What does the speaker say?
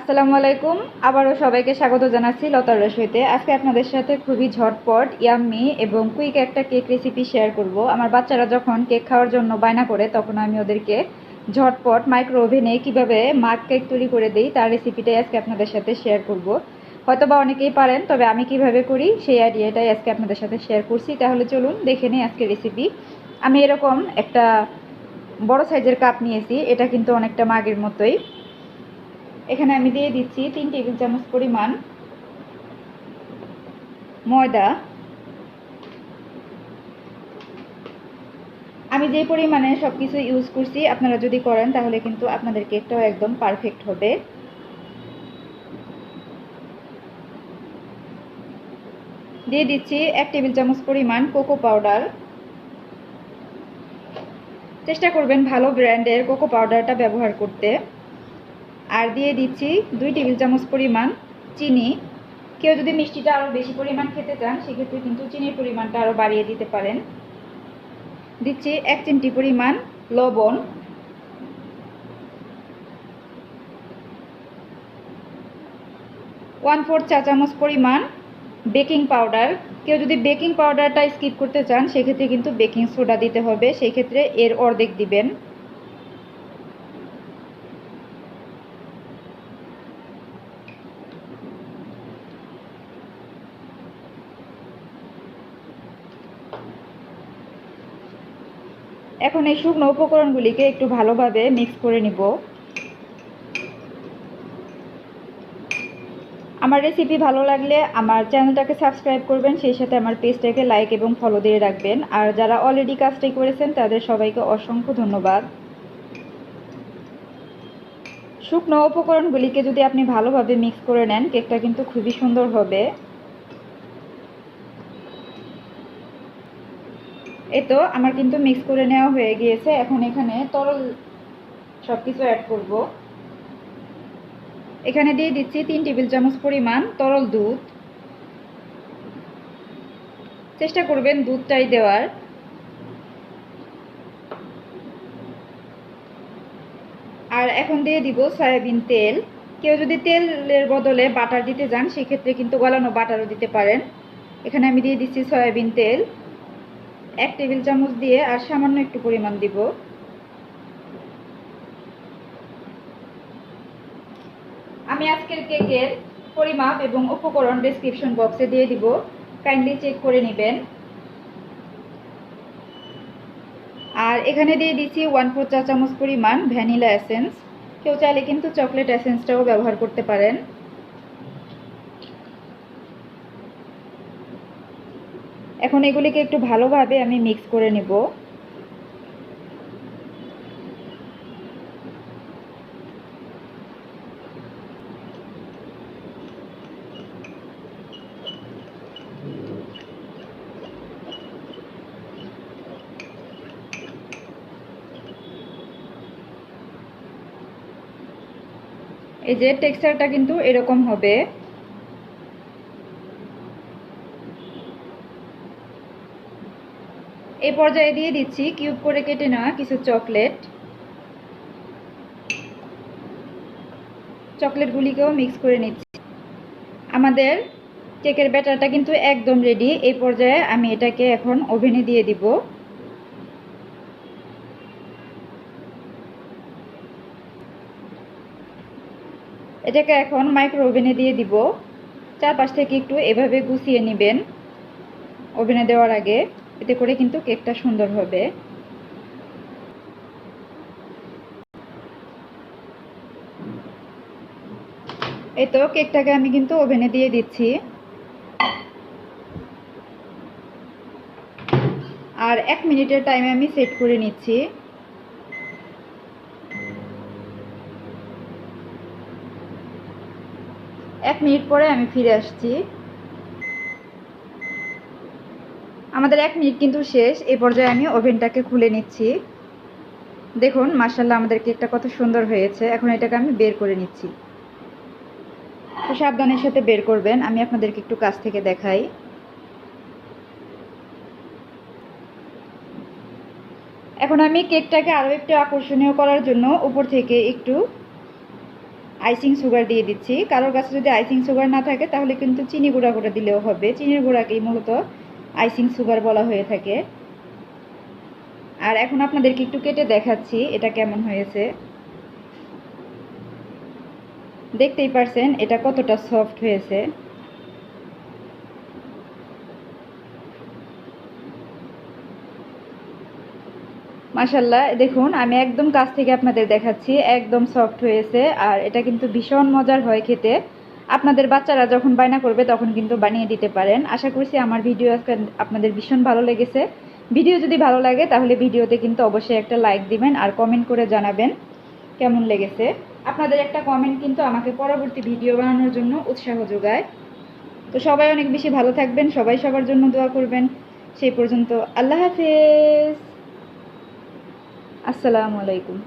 আসসালামু আলাইকুম। আবারও সবাইকে স্বাগত জানাচ্ছি লতার রসইতে। আজকে আপনাদের সাথে খুবই ঝটপট, ইয়াম্মি এবং কুইক একটা কেক রেসিপি শেয়ার করব। আমার বাচ্চারা যখন কেক খাওয়ার জন্য বায়না করে তখন আমি ওদেরকে ঝটপট মাইক্রো ওভেনে কীভাবে মাগ কেক তৈরি করে দিই তার রেসিপিটাই আজকে আপনাদের সাথে শেয়ার করব। হয়তো বা অনেকেই পারেন, তবে আমি কিভাবে করি সেই আইডিয়াটাই আজকে আপনাদের সাথে শেয়ার করছি। তাহলে চলুন দেখে নিই আজকে রেসিপি। আমি এরকম একটা বড় সাইজের কাপ নিয়েছি, এটা কিন্তু অনেকটা মাগের মতোই। এখানে আমি দিয়ে দিচ্ছি 3 টেবিল চামচ পরিমাণ ময়দা। আমি যে পরিমাণে সব কিছু ইউজ করছি আপনারা যদি করেন তাহলে কিন্তু আপনাদের কেকটাও একদম পারফেক্ট হবে। দিয়ে দিচ্ছি 1 টেবিল চামচ পরিমাণ কোকো পাউডার। চেষ্টা করবেন ভালো ব্র্যান্ডের কোকো পাউডারটা ব্যবহার করতে। আর দিয়ে দিচ্ছি 2 টেবিল চামচ পরিমাণ চিনি। কেউ যদি মিষ্টিটা আরও বেশি পরিমাণ খেতে চান সেক্ষেত্রে কিন্তু চিনির পরিমাণটা আরও বাড়িয়ে দিতে পারেন। দিচ্ছি 1 চিমটি পরিমাণ লবণ। ওয়ান ফোর্থ চা চামচ পরিমাণ বেকিং পাউডার। কেউ যদি বেকিং পাউডারটা স্কিপ করতে চান সেক্ষেত্রে কিন্তু বেকিং সোডা দিতে হবে, সেই ক্ষেত্রে এর অর্ধেক দিবেন। এখন এই শুকনো উপকরণগুলিকে একটু ভালোভাবে মিক্স করে নিব। আমার রেসিপি ভালো লাগলে আমার চ্যানেলটাকে সাবস্ক্রাইব করবেন, সেই সাথে আমার পেজটাকে লাইক এবং ফলো দিয়ে রাখবেন। আর যারা অলরেডি কাজটি করেছেন তাদের সবাইকে অসংখ্য ধন্যবাদ। শুকনো উপকরণগুলিকে যদি আপনি ভালোভাবে মিক্স করে নেন কেকটা কিন্তু খুবই সুন্দর হবে। এই তো আমার কিন্তু মিক্স করে নেওয়া হয়ে গিয়েছে। এখন এখানে তরল সব কিছু অ্যাড করব। এখানে দিয়ে দিচ্ছি 3 টেবিল চামচ পরিমাণ তরল দুধ। চেষ্টা করবেন দুধটাই দেওয়ার। আর এখন দিয়ে দিব সয়াবিন তেল। কেউ যদি তেলের বদলে বাটার দিতে চান সেক্ষেত্রে কিন্তু গলানো বাটারও দিতে পারেন। এখানে আমি দিয়ে দিচ্ছি সয়াবিন তেল 1 টেবিল চামচ দিয়ে আর সামান্য একটু পরিমাণ দিব। আমি আজকের কেকের পরিমাপ এবং উপকরণ ডেসক্রিপশন বক্সে দিয়ে দিব, কাইন্ডলি চেক করে নেবেন। আর এখানে দিয়ে দিচ্ছি 1/4 চা চামচ পরিমাণ ভ্যানিলা এসেন্স। কেউ চাইলে কিন্তু চকলেট এসেন্সটাও ব্যবহার করতে পারেন। এখন এগুলিকে একটু ভালোভাবে আমি মিক্স করে নেব। এই যে টেক্সচারটা কিন্তু এরকম হবে। এই পর্যায়ে দিয়ে দিচ্ছি কিউব করে কেটে নেওয়া কিছু চকলেটগুলিকেও মিক্স করে নিচ্ছি। আমাদের কেকের ব্যাটারটা কিন্তু একদম রেডি। এই পর্যায়ে আমি এটাকে এখন ওভেনে দিয়ে দিব। এটাকে এখন মাইক্রো ওভেনে দিয়ে দিব। চারপাশ থেকে একটু এভাবে গুছিয়ে নেবেন ওভেনে দেওয়ার আগে, এতে করে কিন্তু কেকটা সুন্দর হবে। এই তো কেকটাকে আমি কিন্তু ওভেনে দিয়ে দিচ্ছি। আর 1 মিনিটের টাইমে আমি সেট করে নিচ্ছি। এক মিনিট পরে আমি ফিরে আসছি। আমাদের 1 মিনিট কিন্তু শেষ। এই পর্যায়ে আমি ওভেনটাকে খুলে নিচ্ছি। দেখুন মাশাআল্লাহ আমাদের কেকটা কত সুন্দর হয়েছে। এখন এটাকে আমি বের করে নিচ্ছি। তো সাবধানের সাথে বের করবেন, আমি আপনাদেরকে একটু কাছ থেকে দেখাই। এখন আমি কেকটাকে আরও একটু আকর্ষণীয় করার জন্য উপর থেকে একটু আইসিং সুগার দিয়ে দিচ্ছি। কারোর কাছে যদি আইসিং সুগার না থাকে তাহলে কিন্তু চিনি গুঁড়া করে দিলেও হবে। চিনির গুঁড়াকেই মূলত আইসিং সুগার বলা হয়ে থাকে। আর এখন আপনাদেরকে একটু কেটে দেখাচ্ছি এটা কেমন হয়েছে। দেখতেই পারছেন এটা কতটা সফট হয়েছে। মাশাআল্লাহ, দেখুন আমি একদম কাছ থেকে আপনাদের দেখাচ্ছি, একদম সফট হয়েছে। আর এটা কিন্তু ভীষণ মজার হয় খেতে। আপনাদের বাচ্চারা যখন বায়না করবে তখন কিন্তু বানিয়ে দিতে পারেন। আশা করছি আমার ভিডিও আজকে আপনাদের ভীষণ ভালো লেগেছে। ভিডিও যদি ভালো লাগে তাহলে ভিডিওতে কিন্তু অবশ্যই একটা লাইক দিবেন আর কমেন্ট করে জানাবেন কেমন লেগেছে। আপনাদের একটা কমেন্ট কিন্তু আমাকে পরবর্তী ভিডিও বানানোর জন্য উৎসাহ যোগায়। তো সবাই অনেক বেশি ভালো থাকবেন, সবাই সবার জন্য দোয়া করবেন। সেই পর্যন্ত আল্লাহ হাফেজ, আসসালামু আলাইকুম।